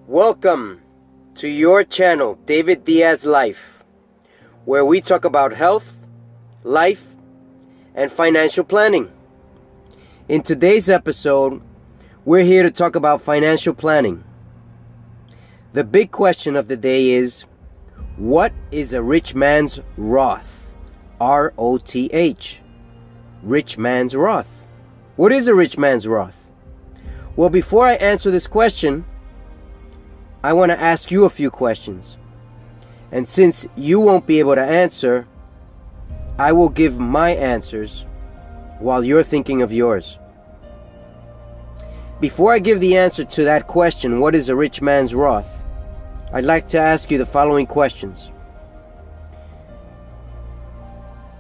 Welcome to your channel, David Diaz Life, where we talk about health, life, and financial planning. In today's episode, we're here to talk about financial planning. The big question of the day is, what is a rich man's Roth? R-O-T-H. Rich man's Roth. What is a rich man's Roth? Well, before I answer this question, I want to ask you a few questions. And since you won't be able to answer, I will give my answers while you're thinking of yours. Before I give the answer to that question, what is a rich man's Roth? I'd like to ask you the following questions.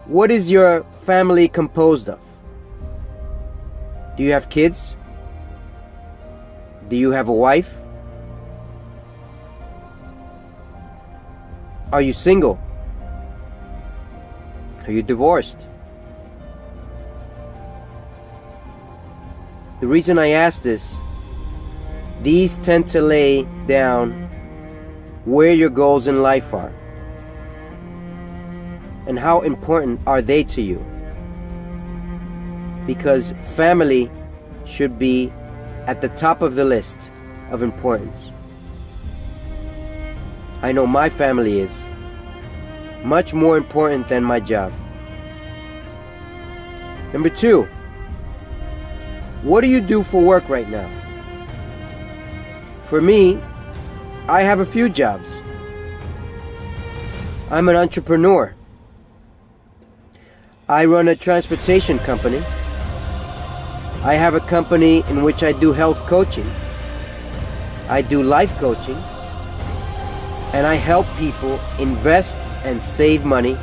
What is your family composed of? Do you have kids? Do you have a wife? Are you single? Are you divorced? The reason I ask this, these tend to lay down where your goals in life are and how important are they to you. Because family should be at the top of the list of importance. I know my family is much more important than my job. Number 2, what do you do for work right now? For me, I have a few jobs. I'm an entrepreneur. I run a transportation company. I have a company in which I do health coaching. I do life coaching. And I help people invest and save money,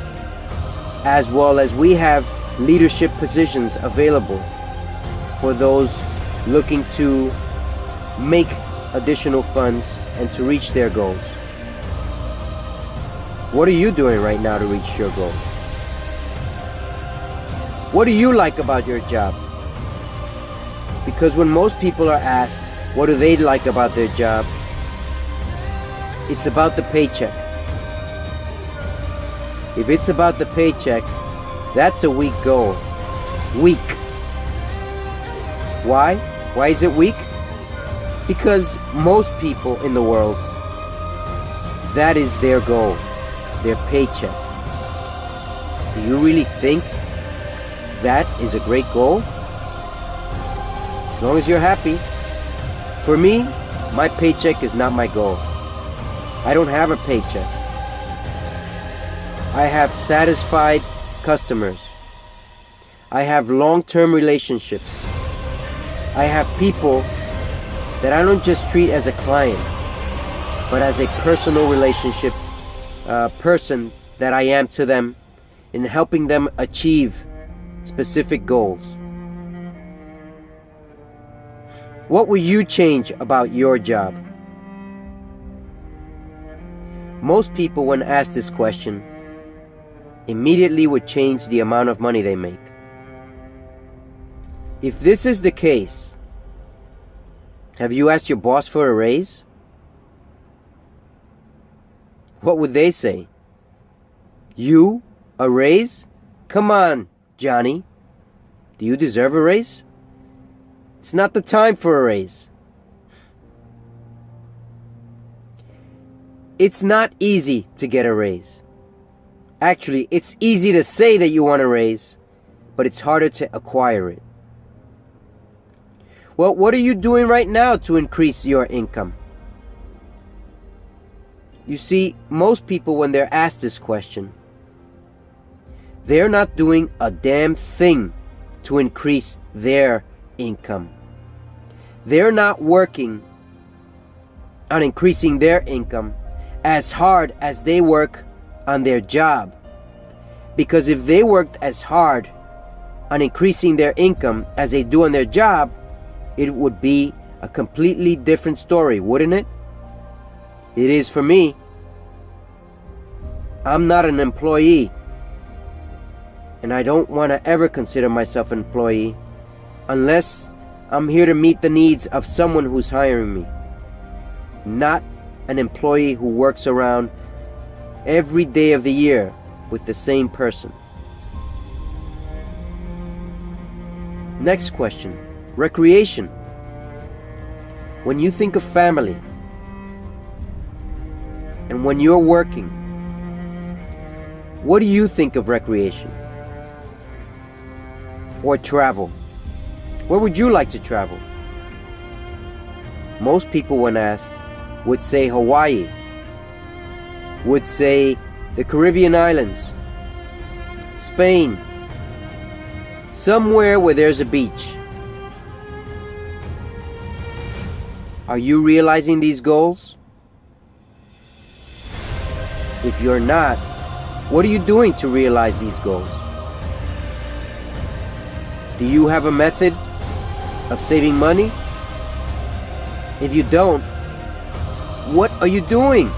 as well as we have leadership positions available for those looking to make additional funds and to reach their goals. What are you doing right now to reach your goals? What do you like about your job? Because when most people are asked what do they like about their job, it's about the paycheck. If it's about the paycheck, that's a weak goal. Weak. Why? Why is it weak? Because most people in the world, that is their goal, their paycheck. Do you really think that is a great goal? As long as you're happy. For me, my paycheck is not my goal. I don't have a paycheck. I have satisfied customers. I have long-term relationships. I have people that I don't just treat as a client, but as a personal relationship person that I am to them in helping them achieve specific goals. What will you change about your job? Most people, when asked this question, immediately would change the amount of money they make. If this is the case, have you asked your boss for a raise? What would they say? You? A raise? Come on, Johnny. Do you deserve a raise? It's not the time for a raise. It's not easy to get a raise. Actually, it's easy to say that you want a raise, but it's harder to acquire it. Well, what are you doing right now to increase your income? You see, most people, when they're asked this question, they're not doing a damn thing to increase their income. They're not working on increasing their income as hard as they work on their job. Because if they worked as hard on increasing their income as they do on their job, it would be a completely different story, wouldn't it? It is for me. I'm not an employee, and I don't want to ever consider myself an employee unless I'm here to meet the needs of someone who's hiring me. not an employee who works around every day of the year with the same person. Next question, recreation. When you think of family and when you're working, what do you think of recreation or travel? Where would you like to travel? Most people, when asked, would say Hawaii, would say the Caribbean islands, Spain, somewhere where there's a beach. Are you realizing these goals? If you're not, what are you doing to realize these goals? Do you have a method of saving money? If you don't, what are you doing?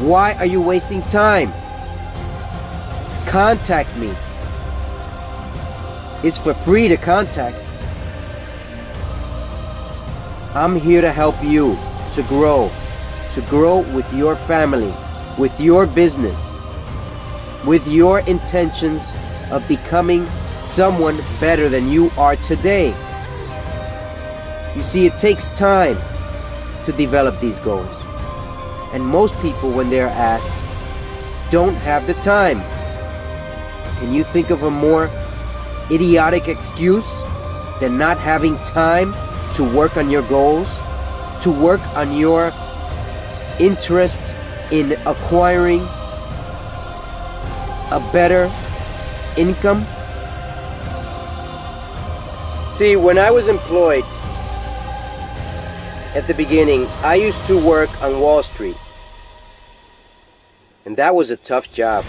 Why are you wasting time? Contact me. It's for free to contact. I'm here to help you to grow with your family, with your business, with your intentions of becoming someone better than you are today. You see, it takes time to develop these goals. And most people, when they're asked, don't have the time. Can you think of a more idiotic excuse than not having time to work on your goals, to work on your interest in acquiring a better income? See, when I was employed at the beginning, I used to work on Wall Street. And that was a tough job.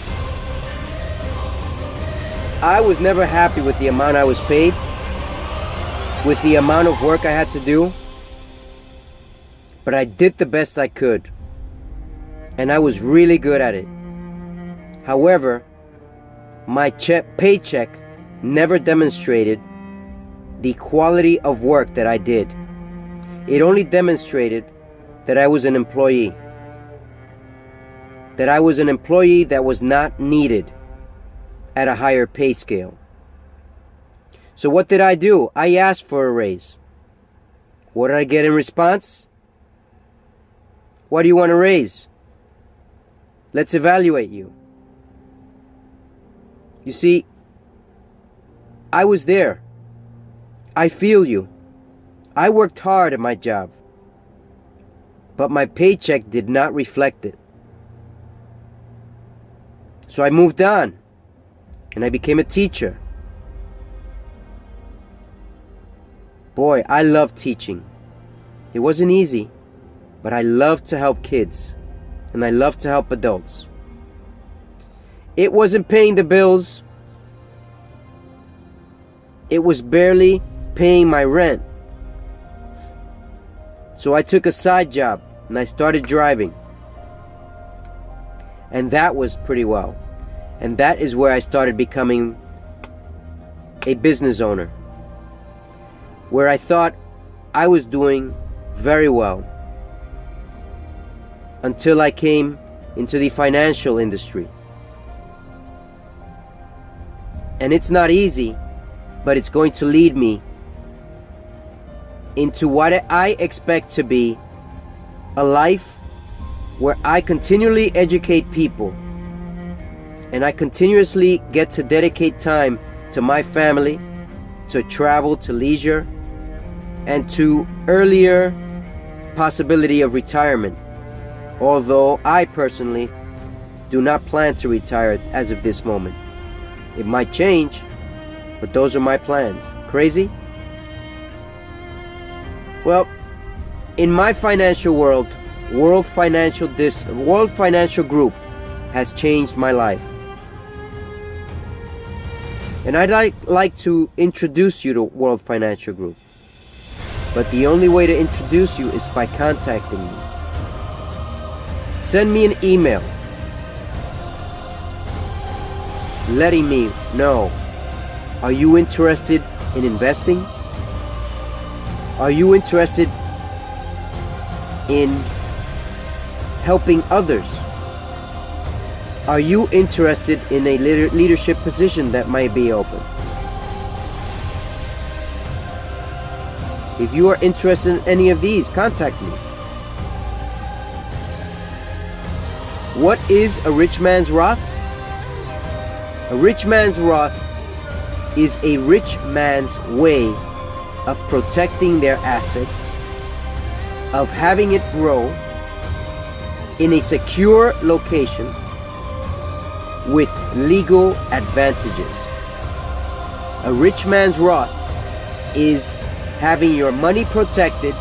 I was never happy with the amount I was paid, with the amount of work I had to do. But I did the best I could. And I was really good at it. However, my paycheck never demonstrated the quality of work that I did. It only demonstrated that I was an employee. That I was an employee that was not needed at a higher pay scale. So what did I do? I asked for a raise. What did I get in response? Why do you want a raise? Let's evaluate you. You see, I was there. I feel you. I worked hard at my job. But my paycheck did not reflect it. So I moved on. And I became a teacher. Boy, I love teaching. It wasn't easy, but I loved to help kids. And I loved to help adults. It wasn't paying the bills. It was barely paying my rent. So I took a side job and I started driving. And that was pretty well. And that is where I started becoming a business owner, where I thought I was doing very well until I came into the financial industry. And it's not easy, but it's going to lead me into what I expect to be a life where I continually educate people and I continuously get to dedicate time to my family, to travel, to leisure, and to earlier possibility of retirement. Although I personally do not plan to retire as of this moment. It might change, but those are my plans. Crazy? Well, in my financial world, World Financial Group has changed my life. And I'd like to introduce you to World Financial Group. But the only way to introduce you is by contacting me. Send me an email letting me know, are you interested in investing? Are you interested in helping others? Are you interested in a leadership position that might be open? If you are interested in any of these, contact me. What is a rich man's Roth? A rich man's Roth is a rich man's way of protecting their assets, of having it grow in a secure location with legal advantages. A rich man's Roth is having your money protected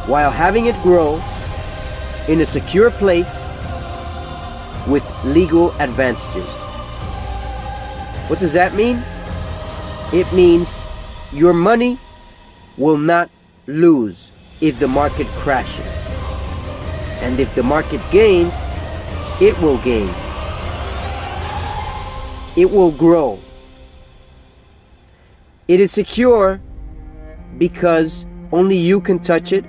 while having it grow in a secure place with legal advantages. What does that mean? It means your money will not lose if the market crashes. And if the market gains, it will gain. It will grow. It is secure because only you can touch it.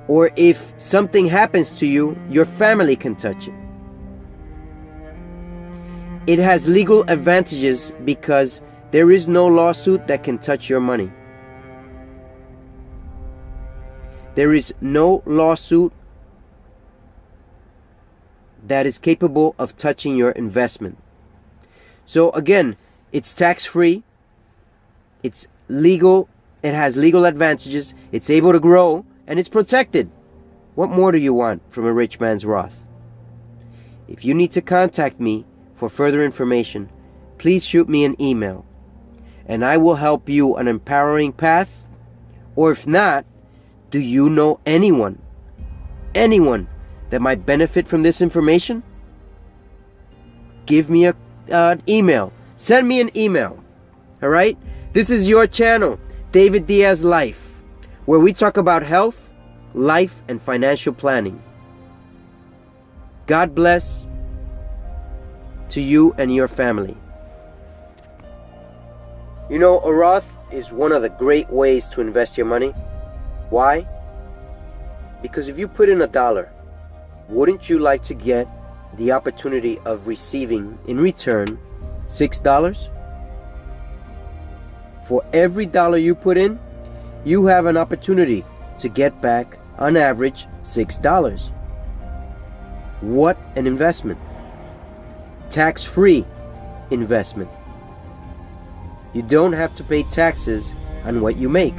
Or if something happens to you, your family can touch it. It has legal advantages because there is no lawsuit that can touch your money. There is no lawsuit that is capable of touching your investment. So again, it's tax-free, it's legal, it has legal advantages, it's able to grow, and it's protected. What more do you want from a rich man's Roth? If you need to contact me for further information, please shoot me an email, and I will help you an empowering path. Or if not, do you know anyone that might benefit from this information? Give me an email. Send me an email. All right? This is your channel, David Diaz Life, where we talk about health, life, and financial planning. God bless to you and your family. You know, a Roth is one of the great ways to invest your money. Why? Because if you put in $1, wouldn't you like to get the opportunity of receiving in return $6? For every dollar you put in, you have an opportunity to get back, on average, $6. What an investment. Tax-free investment. You don't have to pay taxes on what you make.